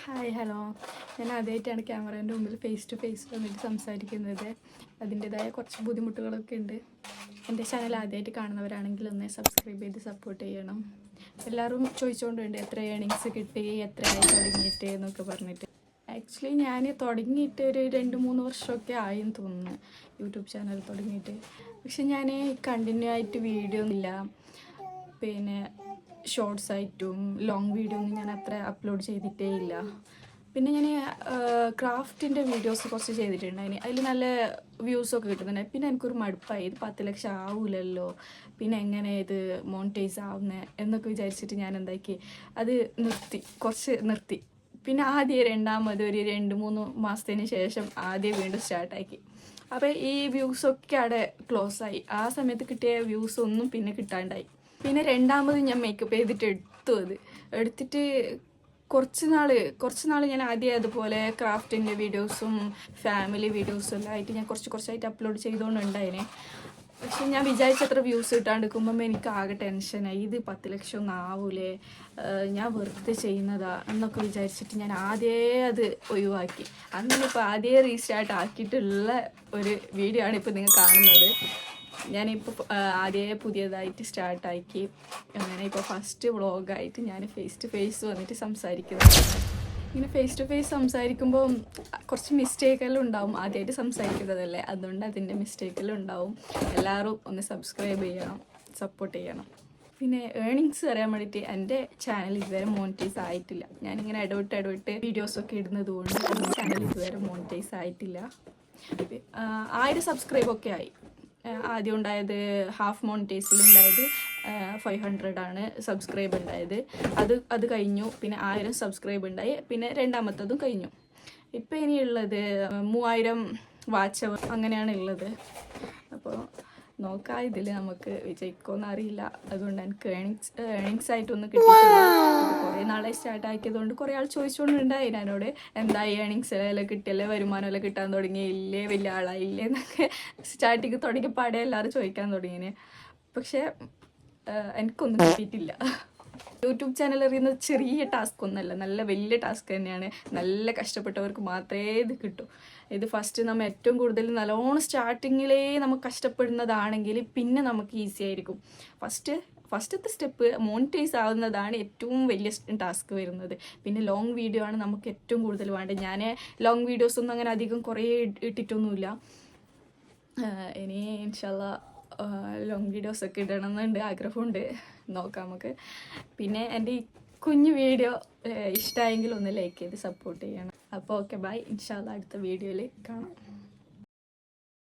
Hi hello, ഞാൻ ആദ്യമായിട്ടാണ് ക്യാമറേൻ്റെ മുമ്പിൽ ഫേസ് ടു ഫേസ് വന്നിട്ട് സംസാരിക്കുന്നത്. അതിൻ്റേതായ കുറച്ച് ബുദ്ധിമുട്ടുകളൊക്കെ ഉണ്ട്. എൻ്റെ ചാനൽ ആദ്യമായിട്ട് കാണുന്നവരാണെങ്കിൽ ഒന്ന് സബ്സ്ക്രൈബ് ചെയ്ത് സപ്പോർട്ട് ചെയ്യണം. എല്ലാവരും ചോദിച്ചുകൊണ്ടുണ്ട് എത്ര ഏണിങ്സ് കിട്ടി, എത്രയായി തുടങ്ങിയിട്ട് എന്നൊക്കെ പറഞ്ഞിട്ട്. ആക്ച്വലി ഞാൻ തുടങ്ങിയിട്ട് ഒരു 2-3 വർഷമൊക്കെ ആയെന്ന് തോന്നുന്നു യൂട്യൂബ് ചാനൽ തുടങ്ങിയിട്ട്. പക്ഷെ ഞാൻ കണ്ടിന്യൂ ആയിട്ട് വീഡിയോ ഒന്നുമില്ല, പിന്നെ ഷോർട്സ് ആയിട്ടും ലോങ് വീഡിയോ ഒന്നും ഞാൻ അത്ര അപ്ലോഡ് ചെയ്തിട്ടേ ഇല്ല. പിന്നെ ഞാൻ ക്രാഫ്റ്റിൻ്റെ വീഡിയോസ് കുറച്ച് ചെയ്തിട്ടുണ്ടായിന്, അതിൽ നല്ല വ്യൂസൊക്കെ കിട്ടുന്നുണ്ടായി. പിന്നെ എനിക്കൊരു മടുപ്പായി, ഇത് 10 ലക്ഷം ആവില്ലല്ലോ, പിന്നെ എങ്ങനെ ഇത് മോണിറ്റൈസ് ആവുന്നത് എന്നൊക്കെ വിചാരിച്ചിട്ട് ഞാൻ എന്താക്കി, അത് കുറച്ച് നിർത്തി. പിന്നെ ആദ്യം രണ്ടാമത് ഒരു 2-3 മാസത്തിന് ശേഷം ആദ്യം വീണ്ടും സ്റ്റാർട്ടാക്കി. അപ്പോൾ ഈ വ്യൂസൊക്കെ അവിടെ ക്ലോസ് ആയി. ആ സമയത്ത് കിട്ടിയ വ്യൂസ് ഒന്നും പിന്നെ കിട്ടാണ്ടായി. പിന്നെ രണ്ടാമത് ഞാൻ മേക്കപ്പ് ചെയ്തിട്ട് എടുത്തിട്ട് കുറച്ച് നാൾ ഞാൻ ആദ്യം അതുപോലെ ക്രാഫ്റ്റിൻ്റെ വീഡിയോസും ഫാമിലി വീഡിയോസും എല്ലാം ആയിട്ട് ഞാൻ കുറച്ചായിട്ട് അപ്ലോഡ് ചെയ്തുകൊണ്ടുണ്ടായിനെ. പക്ഷെ ഞാൻ വിചാരിച്ചത്ര വ്യൂസ് കിട്ടാണ്ടിരിക്കുമ്പം എനിക്ക് ആകെ ടെൻഷനായി. ഇത് 10 ലക്ഷം ഒന്നും ആവൂലേ, ഞാൻ വെറുതെ ചെയ്യുന്നതാ എന്നൊക്കെ വിചാരിച്ചിട്ട് ഞാൻ ആദ്യമേ അത് ഒഴിവാക്കി. അങ്ങനെ ഇപ്പോൾ ആദ്യമേ റീസ്റ്റാർട്ട് ആക്കിയിട്ടുള്ള ഒരു വീഡിയോ ആണ് ഇപ്പോൾ നിങ്ങൾ കാണുന്നത്. ഞാനിപ്പോൾ ആദ്യമേ പുതിയതായിട്ട് സ്റ്റാർട്ടാക്കി. അങ്ങനെ ഇപ്പോൾ ഫസ്റ്റ് വ്ളോഗായിട്ട് ഞാൻ ഫേസ് ടു ഫേസ് വന്നിട്ട് സംസാരിക്കുന്നത്. ഇങ്ങനെ ഫേസ് ടു ഫേസ് സംസാരിക്കുമ്പോൾ കുറച്ച് മിസ്റ്റേക്കെല്ലാം ഉണ്ടാവും. ആദ്യമായിട്ട് സംസാരിക്കുന്നതല്ലേ, അതുകൊണ്ട് അതിൻ്റെ മിസ്റ്റേക്കെല്ലാം ഉണ്ടാവും. എല്ലാവരും ഒന്ന് സബ്സ്ക്രൈബ് ചെയ്യണം, സപ്പോർട്ട് ചെയ്യണം. പിന്നെ ഏണിങ്സ് അറിയാൻ വേണ്ടിയിട്ട് എൻ്റെ ചാനൽ ഇതുവരെ മോണിറ്റൈസ് ആയിട്ടില്ല. ഞാനിങ്ങനെ ഇടവിട്ട് വീഡിയോസൊക്കെ ഇടുന്നത് കൊണ്ട് എൻ്റെ ചാനൽ ഇതുവരെ മോണിറ്റൈസ് ആയിട്ടില്ല. 1000 സബ്സ്ക്രൈബൊക്കെ ആയി. ആദ്യം ഉണ്ടായത് ഹാഫ് മോണിറ്റൈസിലുണ്ടായത് 500 ആണ് സബ്സ്ക്രൈബ് ഉണ്ടായത്. അത് കഴിഞ്ഞു. പിന്നെ 1000 സബ്സ്ക്രൈബ് ഉണ്ടായി. പിന്നെ രണ്ടാമത്തതും കഴിഞ്ഞു. ഇപ്പം ഇനിയുള്ളത് 3000 വാച്ച് അവർ അങ്ങനെയാണ് ഉള്ളത്. അപ്പോൾ നോക്കാം, ഇതിൽ നമുക്ക് വിജയിക്കുമെന്ന് അറിയില്ല. അതുകൊണ്ട് എനിക്ക് ഏണിങ്സ് ആയിട്ടൊന്നും കിട്ടിയിട്ടില്ല. കുറേ നാളെ സ്റ്റാർട്ട് ആക്കിയതുകൊണ്ട് കുറേ ആൾ ചോദിച്ചുകൊണ്ടുണ്ടായി എന്നോട്, എന്താ ഏണിങ്സ് എല്ലാം കിട്ടിയല്ലേ, വരുമാനമെല്ലാം കിട്ടാൻ തുടങ്ങിയില്ലേ, വലിയ ആളായില്ലേ എന്നൊക്കെ. സ്റ്റാർട്ടിങ് തുടങ്ങിയ പാടെ എല്ലാവരും ചോദിക്കാൻ തുടങ്ങിയേ. പക്ഷേ എനിക്കൊന്നും കിട്ടിയിട്ടില്ല. യൂട്യൂബ് ചാനൽ അറിയുന്നത് ചെറിയ ടാസ്ക് ഒന്നുമല്ല, നല്ല വലിയ ടാസ്ക് തന്നെയാണ്. നല്ല കഷ്ടപ്പെട്ടവർക്ക് മാത്രമേ ഇത് കിട്ടൂ. ഇത് ഫസ്റ്റ് നമ്മൾ ഏറ്റവും കൂടുതൽ നല്ലോണം സ്റ്റാർട്ടിങ്ങിലേ നമുക്ക് കഷ്ടപ്പെടുന്നതാണെങ്കിൽ പിന്നെ നമുക്ക് ഈസി ആയിരിക്കും. ഫസ്റ്റത്തെ സ്റ്റെപ്പ് മോണിറ്റൈസ് ആവുന്നതാണ് ഏറ്റവും വലിയ ടാസ്ക് വരുന്നത്. പിന്നെ ലോങ് വീഡിയോ ആണ് നമുക്ക് ഏറ്റവും കൂടുതൽ വേണ്ടത്. ഞാൻ ലോങ് വീഡിയോസൊന്നും അങ്ങനെ അധികം കുറേ ഇട്ടിട്ടൊന്നുമില്ല. ഇനി ഇൻഷാല്ലാ ലോങ് വീഡിയോസൊക്കെ ഇടണമെന്നുണ്ട്, ആഗ്രഹമുണ്ട്. നോക്കാം നമുക്ക്. പിന്നെ എൻ്റെ ഈ കുഞ്ഞു വീഡിയോ ഇഷ്ടമായെങ്കിൽ ഒന്ന് ലൈക്ക് ചെയ്ത് സപ്പോർട്ട് ചെയ്യണം. അപ്പോൾ ഓക്കെ, ബൈ. ഇൻഷാല്ലാ അടുത്ത വീഡിയോയിൽ കാണാം.